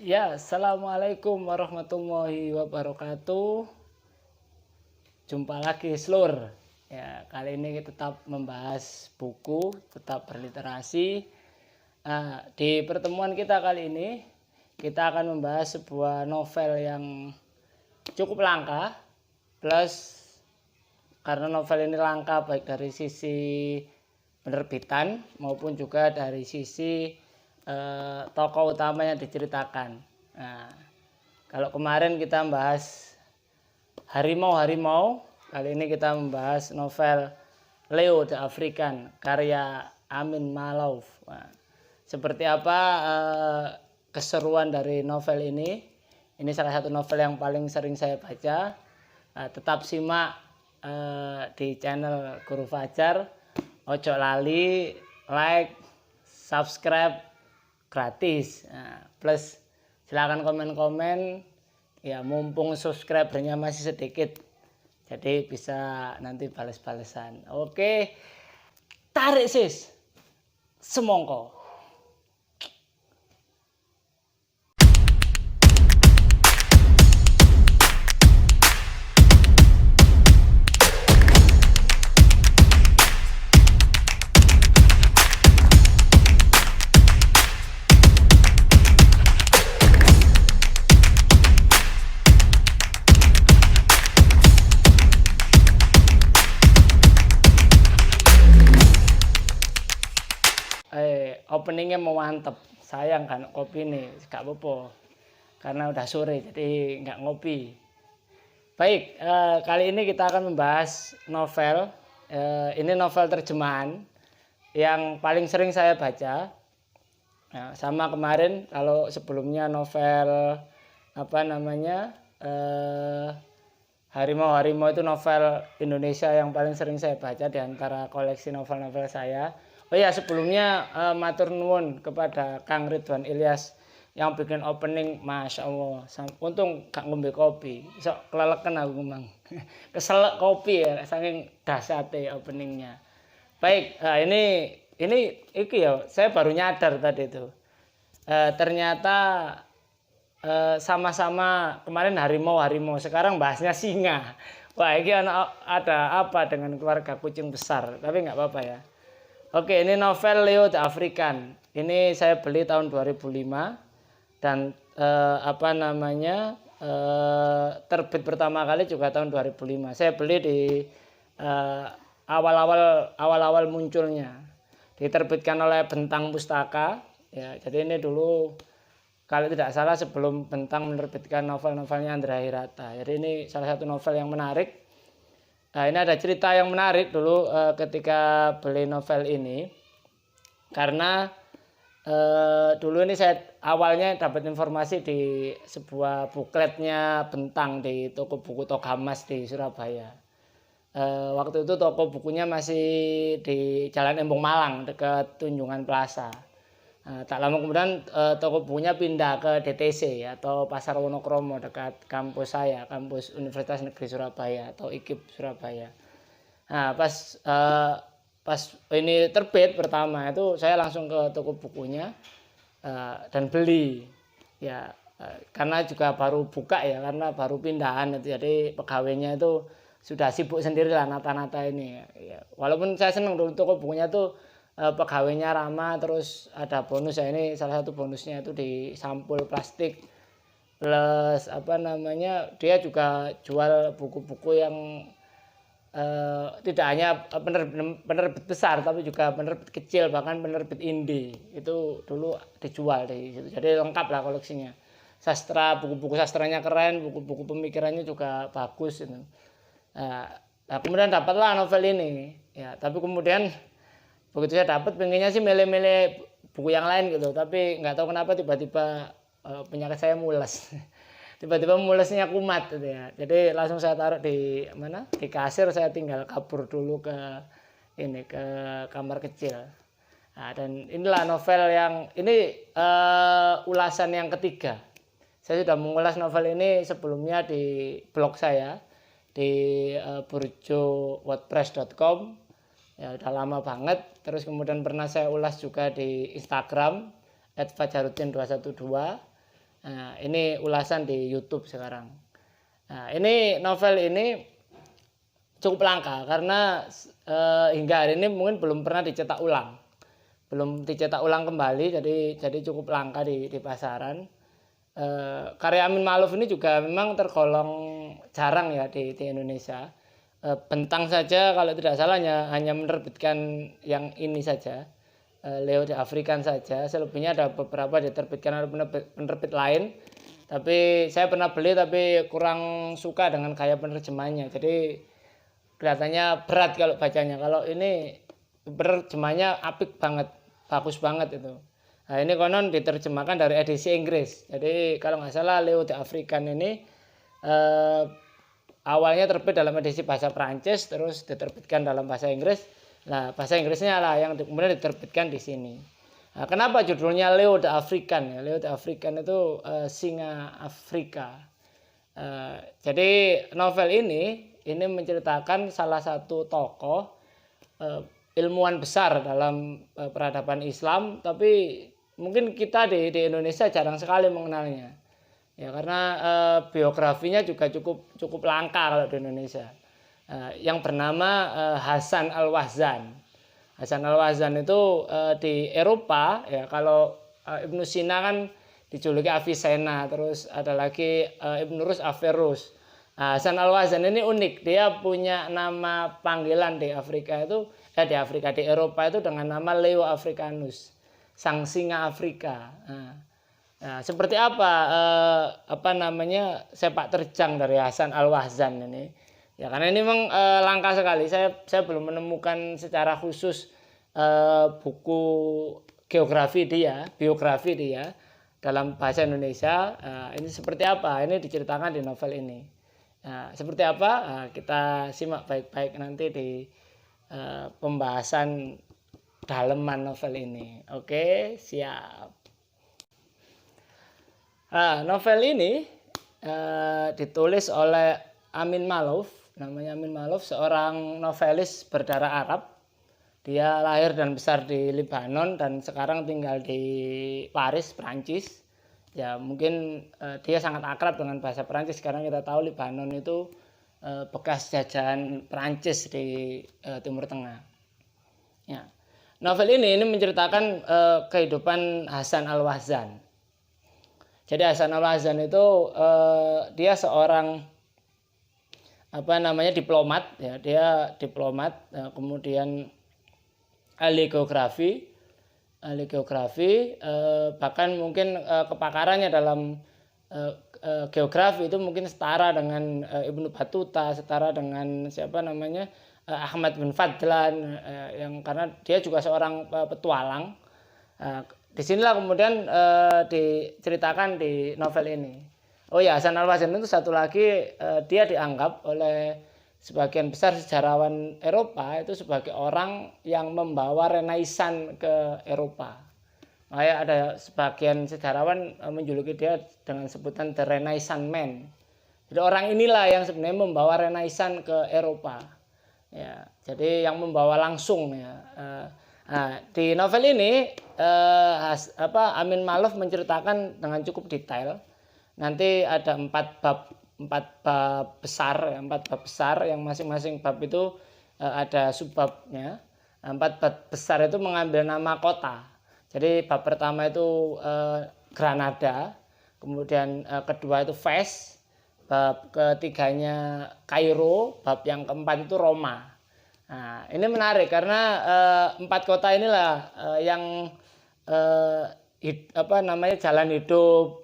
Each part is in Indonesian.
Ya, assalamualaikum warahmatullahi wabarakatuh. Jumpa lagi, Slur. Ya, kali ini kita tetap membahas buku, tetap berliterasi. Di pertemuan kita kali ini, kita akan membahas sebuah novel yang cukup langka. Plus, karena novel ini langka baik dari sisi penerbitan maupun juga dari sisi tokoh utama yang diceritakan. Nah, kalau kemarin kita membahas harimau-harimau, kali ini kita membahas novel Leo the African karya Amin Maalouf. Nah, seperti apa keseruan dari novel ini? Ini salah satu novel yang paling sering saya baca. Tetap simak di channel Guru Fajar. Ojo lali like, subscribe gratis. Plus silakan komen-komen ya, mumpung subscribernya masih sedikit, jadi bisa nanti balas-balesan. Oke, tarik sis semongko. Openingnya mau mantep, sayang kan kopi nih, gak apa-apa karena udah sore jadi nggak ngopi. Baik, kali ini kita akan membahas novel. Ini novel terjemahan yang paling sering saya baca. Sama kemarin, kalau sebelumnya novel Harimau-Harimau itu novel Indonesia yang paling sering saya baca di antara koleksi novel-novel saya. Oh ya, sebelumnya matur nuwun kepada Kang Ridwan Ilyas yang bikin opening, Masya Allah. Untung gak ngombe kopi, sok keleleken aku memang. Keselak kopi ya, saking dahsyate openingnya. Baik, ini ya, saya baru nyadar tadi itu. Ternyata sama-sama kemarin harimau, sekarang bahasnya singa. Wah, ini ada apa dengan keluarga kucing besar, tapi nggak apa-apa ya. Oke, ini novel Leo the African. Ini saya beli tahun 2005 dan terbit pertama kali juga tahun 2005. Saya beli di awal-awal munculnya. Diterbitkan oleh Bentang Pustaka. Ya, jadi ini dulu kalau tidak salah sebelum Bentang menerbitkan novel-novelnya Andra Hirata. Jadi ini salah satu novel yang menarik. Nah, ini ada cerita yang menarik dulu ketika beli novel ini. Karena dulu ini saya awalnya dapat informasi di sebuah bukletnya Bentang di toko buku Togamas di Surabaya. Waktu itu toko bukunya masih di Jalan Embong Malang dekat Tunjungan Plaza. Tak lama kemudian toko bukunya pindah ke DTC atau Pasar Wonokromo dekat kampus saya, kampus Universitas Negeri Surabaya atau IKIP Surabaya. Nah, pas ini terbit pertama itu saya langsung ke toko bukunya dan beli. Ya, karena juga baru buka ya, karena baru pindahan itu, jadi pegawainya itu sudah sibuk sendiri lah nata-nata ini. Ya, walaupun saya senang dulu toko bukunya tuh pegawainya ramah, terus ada bonus ya, ini salah satu bonusnya itu di sampul plastik, plus dia juga jual buku-buku yang tidak hanya penerbit besar tapi juga penerbit kecil, bahkan penerbit indie itu dulu dijual di situ. Jadi lengkap lah koleksinya. Sastra, buku-buku sastranya keren, buku-buku pemikirannya juga bagus itu. Nah, kemudian dapatlah novel ini. Ya, tapi kemudian begitu saya dapat, pengennya sih milih-milih buku yang lain gitu, tapi nggak tahu kenapa tiba-tiba penyakit saya mules. Tiba-tiba mulesnya kumat gitu ya. Jadi langsung saya taruh di kasir, saya tinggal kabur dulu ke kamar kecil. Nah, dan inilah novel yang ini ulasan yang ketiga. Saya sudah mengulas novel ini sebelumnya di blog saya di burjo.wordpress.com. Ya, udah lama banget. Terus kemudian pernah saya ulas juga di Instagram @fajaruddin212. Nah, ini ulasan di YouTube sekarang. Nah, ini novel ini cukup langka karena hingga hari ini mungkin belum pernah dicetak ulang. Belum dicetak ulang kembali, jadi cukup langka di pasaran. Karya Amin Ma'ruf ini juga memang tergolong jarang ya di Indonesia. Bentang saja kalau tidak salah hanya menerbitkan yang ini saja, Leo the African saja. Selebihnya ada beberapa diterbitkan oleh penerbit lain. Tapi saya pernah beli tapi kurang suka dengan gaya penerjemahnya. Jadi kelihatannya berat kalau bacanya. Kalau ini penerjemahnya apik banget, bagus banget itu. Nah, ini konon diterjemahkan dari edisi Inggris. Jadi kalau nggak salah Leo the African ini awalnya terbit dalam edisi bahasa Prancis, terus diterbitkan dalam bahasa Inggris. Nah, bahasa Inggrisnya lah yang kemudian diterbitkan di sini. Nah, kenapa judulnya Leo the African? Leo the African itu singa Afrika. Jadi novel ini menceritakan salah satu tokoh ilmuwan besar dalam peradaban Islam, tapi mungkin kita di Indonesia jarang sekali mengenalnya. Ya karena biografinya juga cukup langka kalau di Indonesia. Yang bernama Hasan Al-Wahzan. Hasan Al-Wahzan itu di Eropa ya, kalau Ibnu Sina kan dijuluki Avicenna, terus ada lagi Ibnu Rus Averroes. Hasan Al-Wahzan ini unik, dia punya nama panggilan di Afrika itu di Eropa itu dengan nama Leo Africanus, sang singa Afrika. Nah, seperti apa namanya sepak terjang dari Hasan Al-Wahzan ini? Ya karena ini memang langka sekali. Saya belum menemukan secara khusus buku biografi dia dalam bahasa Indonesia. Ini seperti apa? Ini diceritakan di novel ini. Nah, seperti apa? Kita simak baik-baik nanti di pembahasan daleman novel ini. Oke, siap. Novel ini ditulis oleh Amin Ma'ruf, namanya Amin Ma'ruf, seorang novelis berdarah Arab. Dia lahir dan besar di Lebanon dan sekarang tinggal di Paris, Prancis. Ya mungkin dia sangat akrab dengan bahasa Prancis karena kita tahu Lebanon itu bekas jajahan Prancis di Timur Tengah. Ya. Novel ini menceritakan kehidupan Hasan Al-Wahzan. Jadi Hasan Al-Wahzan itu dia seorang diplomat ya, dia diplomat, kemudian ahli geografi, bahkan mungkin kepakarannya dalam geografi itu mungkin setara dengan Ibnu Battuta, setara dengan Ahmad bin Fadlan, yang karena dia juga seorang petualang. Disinilah kemudian diceritakan di novel ini. Oh ya, Hasan Al-Wahzan itu satu lagi, dia dianggap oleh sebagian besar sejarawan Eropa itu sebagai orang yang membawa Renaissance ke Eropa. Makanya ada sebagian sejarawan menjuluki dia dengan sebutan The Renaissance Man. Jadi orang inilah yang sebenarnya membawa Renaissance ke Eropa. Ya, jadi yang membawa langsung ya. Di novel ini Amin Ma'ruf menceritakan dengan cukup detail. Nanti ada 4 bab besar yang masing-masing bab itu ada subbabnya. 4 bab besar itu mengambil nama kota. Jadi bab pertama itu Granada, kemudian kedua itu Fez, bab ketiganya Kairo, bab yang keempat itu Roma. Nah, ini menarik karena 4 kota inilah yang jalan hidup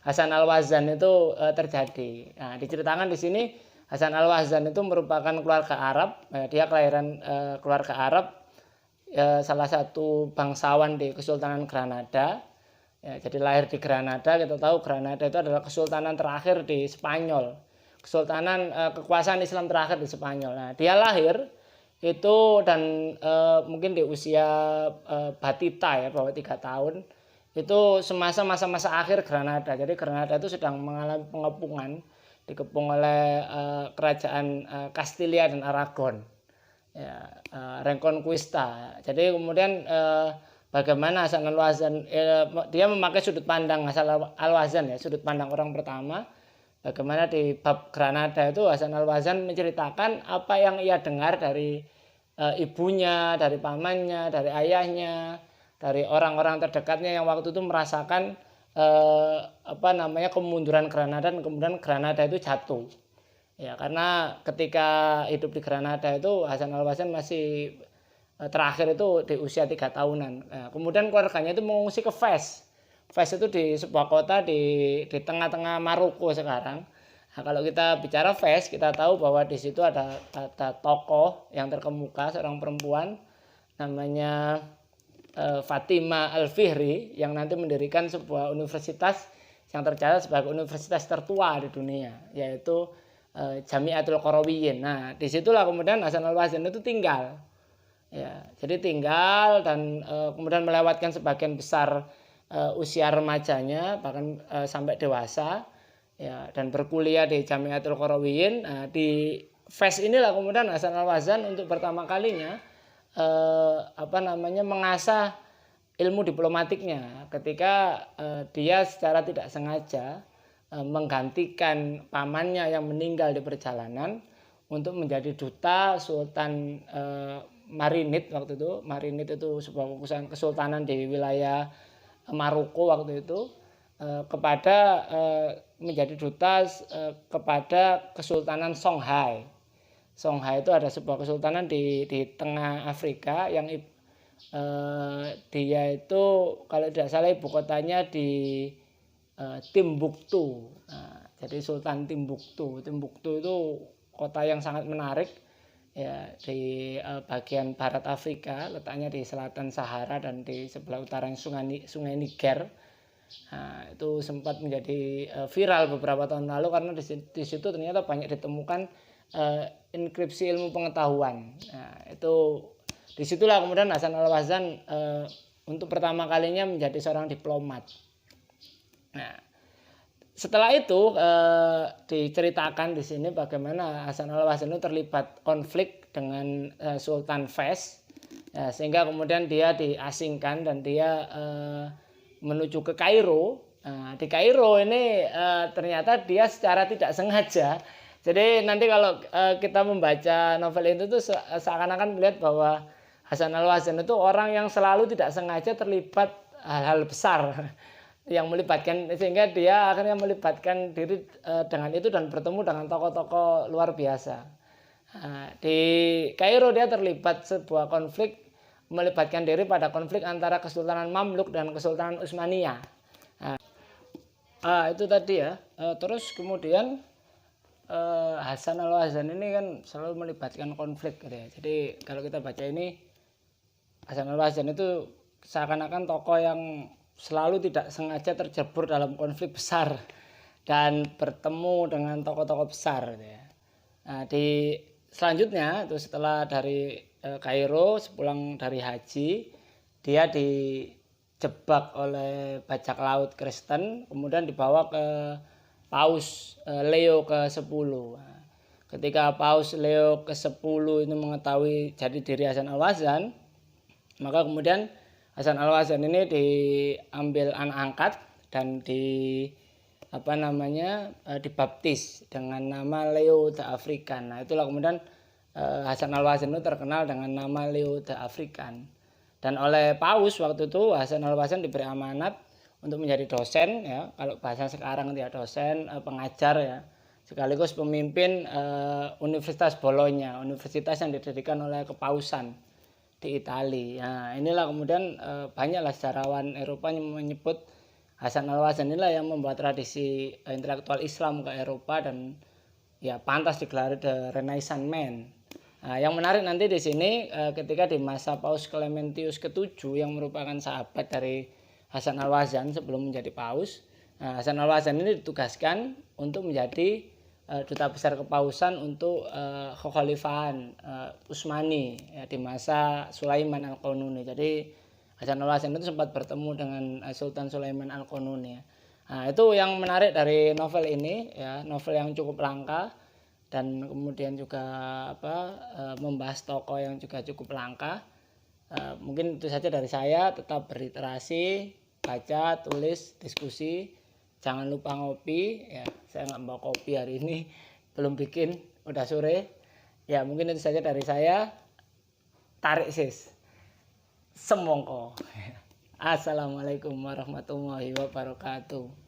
Hasan Al-Wahzan itu terjadi. Nah, diceritakan di sini Hasan Al-Wahzan itu merupakan keluarga Arab. Dia kelahiran keluarga Arab, salah satu bangsawan di Kesultanan Granada. Ya, jadi lahir di Granada. Kita tahu Granada itu adalah kesultanan terakhir di Spanyol, kesultanan kekuasaan Islam terakhir di Spanyol. Nah, dia lahir itu dan mungkin di usia batita ya, bawah 3 tahun. Itu semasa masa akhir Granada. Jadi Granada itu sedang mengalami pengepungan, dikepung oleh kerajaan Castilla dan Aragon. Ya, Reconquista. Jadi kemudian bagaimana Hasan al-Wazan dia memakai sudut pandang Hasan al-Wazan ya, sudut pandang orang pertama. Bagaimana di bab Granada itu Hasan al-Wazan menceritakan apa yang ia dengar dari ibunya, dari pamannya, dari ayahnya, dari orang-orang terdekatnya yang waktu itu merasakan kemunduran Granada, dan kemudian Granada itu jatuh. Ya, karena ketika hidup di Granada itu Hasan al-Wazan masih terakhir itu di usia 3 tahunan. Nah, kemudian keluarganya itu mengungsi ke Fez. Fez itu di sebuah kota di tengah-tengah Maroko sekarang. Nah, kalau kita bicara Fez, kita tahu bahwa di situ ada tokoh yang terkemuka, seorang perempuan namanya Fatima Al-Fihri, yang nanti mendirikan sebuah universitas yang tercatat sebagai universitas tertua di dunia, yaitu Jamiatul Qarawiyyin. Nah, disitulah kemudian Hasan al-Wazan itu tinggal. Ya, jadi tinggal dan kemudian melewatkan sebagian besar usia remajanya, bahkan sampai dewasa, ya, dan berkuliah di Jamiatul Qarawiyyin. Nah, di Fez inilah kemudian Hasan al-Wazan untuk pertama kalinya mengasah ilmu diplomatiknya ketika dia secara tidak sengaja menggantikan pamannya yang meninggal di perjalanan untuk menjadi duta Sultan Marinid waktu itu. Marinid itu sebuah kesultanan di wilayah Maroko waktu itu, kepada menjadi duta kepada Kesultanan Songhai. Songhai itu ada sebuah kesultanan di tengah Afrika yang dia itu kalau tidak salah ibu kotanya di Timbuktu. Nah, jadi Sultan Timbuktu. Timbuktu itu kota yang sangat menarik ya, di bagian barat Afrika, letaknya di selatan Sahara dan di sebelah utara sungai Niger. Nah, itu sempat menjadi viral beberapa tahun lalu karena di situ ternyata banyak ditemukan inskripsi ilmu pengetahuan. Nah, itu disitulah kemudian Hasan al-Wazan untuk pertama kalinya menjadi seorang diplomat. Nah, setelah itu diceritakan di sini bagaimana Hasan al-Wazan itu terlibat konflik dengan Sultan Fez, ya, sehingga kemudian dia diasingkan dan dia menuju ke Kairo. Nah, di Kairo ini ternyata dia secara tidak sengaja. Jadi nanti kalau kita membaca novel itu tuh seakan-akan melihat bahwa Hasan al-Wazan itu orang yang selalu tidak sengaja terlibat hal-hal besar yang melibatkan, sehingga dia akhirnya melibatkan diri dengan itu dan bertemu dengan tokoh-tokoh luar biasa. Nah, di Kairo dia terlibat sebuah konflik, melibatkan diri pada konflik antara Kesultanan Mamluk dan Kesultanan Utsmaniyah. Nah, itu tadi ya. Terus kemudian Hasan al-Wazan ini kan selalu melibatkan konflik gitu ya. Jadi kalau kita baca ini, Hasan al-Wazan itu seakan-akan tokoh yang selalu tidak sengaja terjebur dalam konflik besar dan bertemu dengan tokoh-tokoh besar gitu ya. Nah, di selanjutnya itu setelah dari Kairo, sepulang dari haji, dia dijebak oleh bajak laut Kristen, kemudian dibawa ke Paus Leo ke-10. Nah, ketika Paus Leo ke-10 ini mengetahui jati diri Hasan al-Wazan, maka kemudian Hasan al-Wazan ini diambil anak angkat dan dibaptis dengan nama Leo the African. Nah, itulah kemudian Hasan al-Wazan itu terkenal dengan nama Leo the African. Dan oleh Paus waktu itu Hasan al-Wazan diberi amanat untuk menjadi dosen ya, kalau bahasa sekarang dia dosen, pengajar ya, sekaligus pemimpin Universitas Bologna, universitas yang didirikan oleh kepausan di Italia. Nah, inilah kemudian banyaklah sejarawan Eropa yang menyebut Hasan al-Wazan inilah yang membuat tradisi intelektual Islam ke Eropa dan ya pantas digelar the Renaissance Man. Nah, yang menarik nanti di sini ketika di masa Paus Clementius ke-7 yang merupakan sahabat dari Hasan al-Wazan sebelum menjadi paus, Hasan al-Wazan ini ditugaskan untuk menjadi duta besar kepausan untuk kekhalifahan Utsmani ya, di masa Sulaiman al-Qanuni. Jadi Hasan al-Wazan itu sempat bertemu dengan Sultan Sulaiman al-Qanuni. Nah, itu yang menarik dari novel ini ya, novel yang cukup langka dan kemudian juga membahas tokoh yang juga cukup langka. Mungkin itu saja dari saya. Tetap berliterasi, baca, tulis, diskusi. Jangan lupa ngopi. Ya, saya nggak bawa kopi hari ini, belum bikin, udah sore. Ya, mungkin itu saja dari saya. Tarik sis, semongko. Assalamualaikum warahmatullahi wabarakatuh.